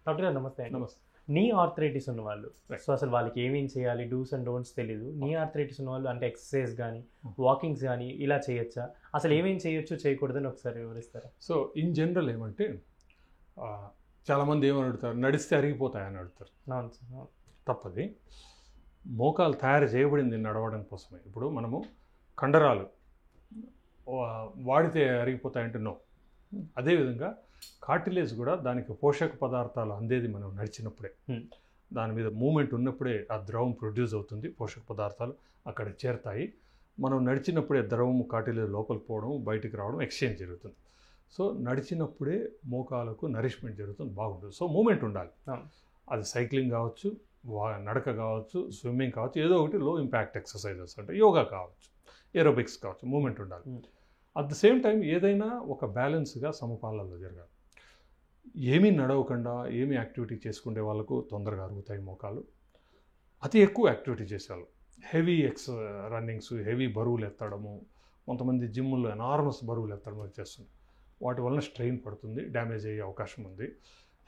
Doctor గారు నమస్తే. నమస్తే. నీ ఆర్థరైటిస్ ఉన్న వాళ్ళు సో అసలు వాళ్ళకి ఏమేం చేయాలి, డూస్ అండ్ డోంట్స్ తెలీదు. నీ ఆర్థరైటిస్ ఉన్న వాళ్ళు అంటే ఎక్సర్సైజ్ కానీ వాకింగ్స్ కానీ ఇలా చేయొచ్చా, అసలు ఏమేం చేయొచ్చు చేయకూడదని ఒకసారి వివరిస్తారా? సో ఇన్ జనరల్ ఏమంటే చాలామంది ఏమని అడుగుతారు, నడిస్తే అరిగిపోతాయని అడుగుతారు. తప్పది. మోకాలు తయారు చేయబడింది నడవడం కోసమే. ఇప్పుడు మనము కండరాలు వాడితే అరిగిపోతాయంటే నో. అదేవిధంగా కార్టిలేజ్ కూడా దానికి పోషక పదార్థాలు అందేది మనం నడిచినప్పుడే, దాని మీద మూమెంట్ ఉన్నప్పుడే ఆ ద్రవం ప్రొడ్యూస్ అవుతుంది, పోషక పదార్థాలు అక్కడ చేరుతాయి. మనం నడిచినప్పుడే ద్రవం కార్టిలేజ్ లోపలికి పోవడం, బయటికి రావడం, ఎక్స్చేంజ్ జరుగుతుంది. సో నడిచినప్పుడే మోకాలకు నరిష్మెంట్ జరుగుతుంది, బాగుంటుంది. సో మూమెంట్ ఉండాలి. అది సైక్లింగ్ కావచ్చు, నడక కావచ్చు, స్విమ్మింగ్ కావచ్చు, ఏదో ఒకటి లో ఇంపాక్ట్ ఎక్సర్సైజెస్ అంటే యోగా కావచ్చు, ఏరోబిక్స్ కావచ్చు, మూమెంట్ ఉండాలి. అట్ ద సేమ్ టైం ఏదైనా ఒక బ్యాలెన్స్గా సమపాలనలో జరగాలి. ఏమీ నడవకుండా ఏమీ యాక్టివిటీ చేసుకునే వాళ్ళకు తొందరగా అరుగుతాయి మోకాలు. అతి ఎక్కువ యాక్టివిటీ చేసేవాళ్ళు హెవీ రన్నింగ్స్, హెవీ బరువులు ఎత్తడము, కొంతమంది జిమ్ముల్లో ఎనార్మస్ బరువులు ఎత్తడం చేస్తుంది. వాటి వలన స్ట్రెయిన్ పడుతుంది, డ్యామేజ్ అయ్యే అవకాశం ఉంది.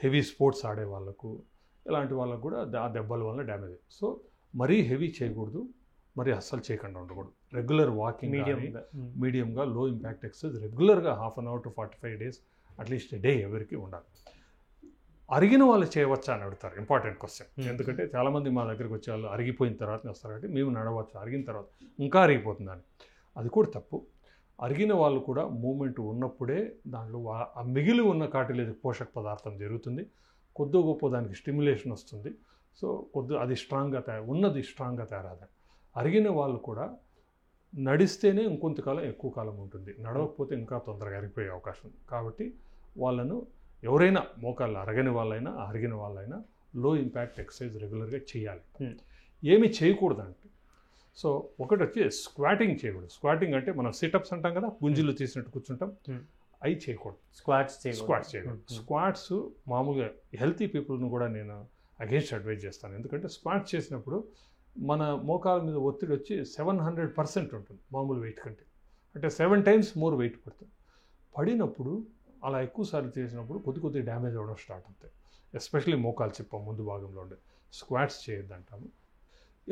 హెవీ స్పోర్ట్స్ ఆడే వాళ్ళకు, ఇలాంటి వాళ్ళకు కూడా ఆ దెబ్బల వల్ల డ్యామేజ్ అయ్యి. సో మరీ హెవీ చేయకూడదు, మరి అస్సలు చేయకుండా ఉండకూడదు. రెగ్యులర్ వాకింగ్, మీడియంగా లో ఇంపాక్ట్ ఎక్సర్సైజ్ రెగ్యులర్గా 1/2 hour to 45 days at least day ఎవరికి ఉండాలి. అరిగిన వాళ్ళు చేయవచ్చా అని అడుగుతారు, ఇంపార్టెంట్ క్వశ్చన్. ఎందుకంటే చాలామంది మా దగ్గరికి వచ్చే వాళ్ళు అరిగిపోయిన తర్వాత వస్తారు కాబట్టి మేము నడవచ్చు, అరిగిన తర్వాత ఇంకా అరిగిపోతుందని. అది కూడా తప్పు. అరిగిన వాళ్ళు కూడా మూమెంట్ ఉన్నప్పుడే దాంట్లో ఆ మిగిలి ఉన్న కార్టిలేజ్ పోషక పదార్థం జరుగుతుంది, కొద్ది గొప్ప దానికి స్టిమ్యులేషన్ వస్తుంది. సో అది స్ట్రాంగ్గా ఉన్నది స్ట్రాంగ్గా తయారవుతుంది. అరిగిన వాళ్ళు కూడా నడిస్తేనే ఇంకొంతకాలం ఎక్కువ కాలం ఉంటుంది, నడవకపోతే ఇంకా తొందరగా అరిగిపోయే అవకాశం ఉంది. కాబట్టి వాళ్ళను ఎవరైనా మోకాళ్ళు అరగని వాళ్ళైనా అరిగిన వాళ్ళైనా లో ఇంపాక్ట్ ఎక్సర్సైజ్ రెగ్యులర్గా చేయాలి. ఏమి చేయకూడదంటే, సో ఒకటి వచ్చి స్క్వాటింగ్ చేయకూడదు. స్క్వాటింగ్ అంటే మనం సిటప్స్ అంటాం కదా, గుంజీలు తీసినట్టు కూర్చుంటాం, అవి చేయకూడదు. స్క్వాట్స్ చేయకూడదు. స్క్వాట్స్ మామూలుగా హెల్తీ పీపుల్ను కూడా నేను అగేన్స్ట్ అడ్వైజ్ చేస్తాను. ఎందుకంటే స్క్వాట్స్ చేసినప్పుడు మన మోకాల మీద ఒత్తిడి వచ్చి 700% ఉంటుంది మామూలు వెయిట్ కంటే, అంటే 7 times మోర్ వెయిట్ పడుతుంది. పడినప్పుడు అలా ఎక్కువసార్లు చేసినప్పుడు కొద్ది డ్యామేజ్ అవ్వడం స్టార్ట్ అవుతాయి. ఎస్పెషల్లీ మోకాలు చిప్ప ముందు భాగంలో ఉండే స్క్వాట్స్ చేయొద్దు అంటాము.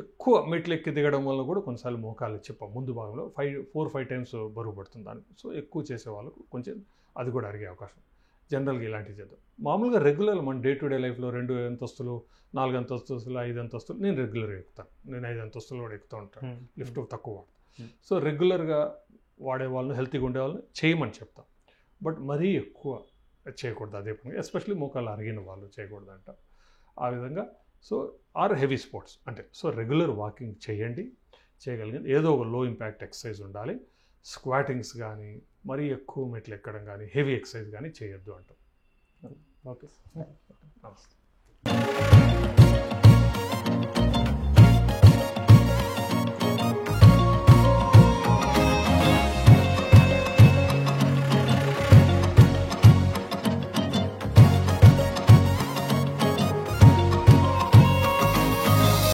ఎక్కువ మెట్లు ఎక్కి దిగడం వల్ల కూడా కొన్నిసార్లు మోకాలు చిప్ప ముందు భాగంలో 4-5 times బరువు పడుతుంది దానికి. సో ఎక్కువ చేసే వాళ్ళకు కొంచెం అది కూడా అరిగే అవకాశం. జనరల్గా ఇలాంటివి చేద్దాం. మామూలుగా రెగ్యులర్ మన డే టు డే లైఫ్లో 2 అంతస్తులు, 4 అంతస్తులు, 5 అంతస్తులు నేను రెగ్యులర్గా ఎక్కుతాను. నేను 5 అంతస్తులు కూడా ఎక్కుతూ ఉంటాను, లిఫ్ట్ తక్కువ వాడతాను. సో రెగ్యులర్గా వాడే వాళ్ళని, హెల్తీగా ఉండే వాళ్ళని చేయమని చెప్తాం. బట్ మరీ ఎక్కువ చేయకూడదు అదే పని, ఎస్పెషల్లీ మోకాలు అరిగిన వాళ్ళు చేయకూడదు అంట. ఆ విధంగా సో హెవీ స్పోర్ట్స్ అంటే సో రెగ్యులర్ వాకింగ్ చేయండి, చేయగలిగింది. ఏదో ఒక లో ఇంపాక్ట్ ఎక్సర్సైజ్ ఉండాలి. స్క్వాటింగ్స్ కానీ, మరీ ఎక్కువ మెట్లు ఎక్కడం కానీ, హెవీ ఎక్సర్సైజ్ కానీ చేయొద్దు అంటాం. ఓకే, నమస్తే.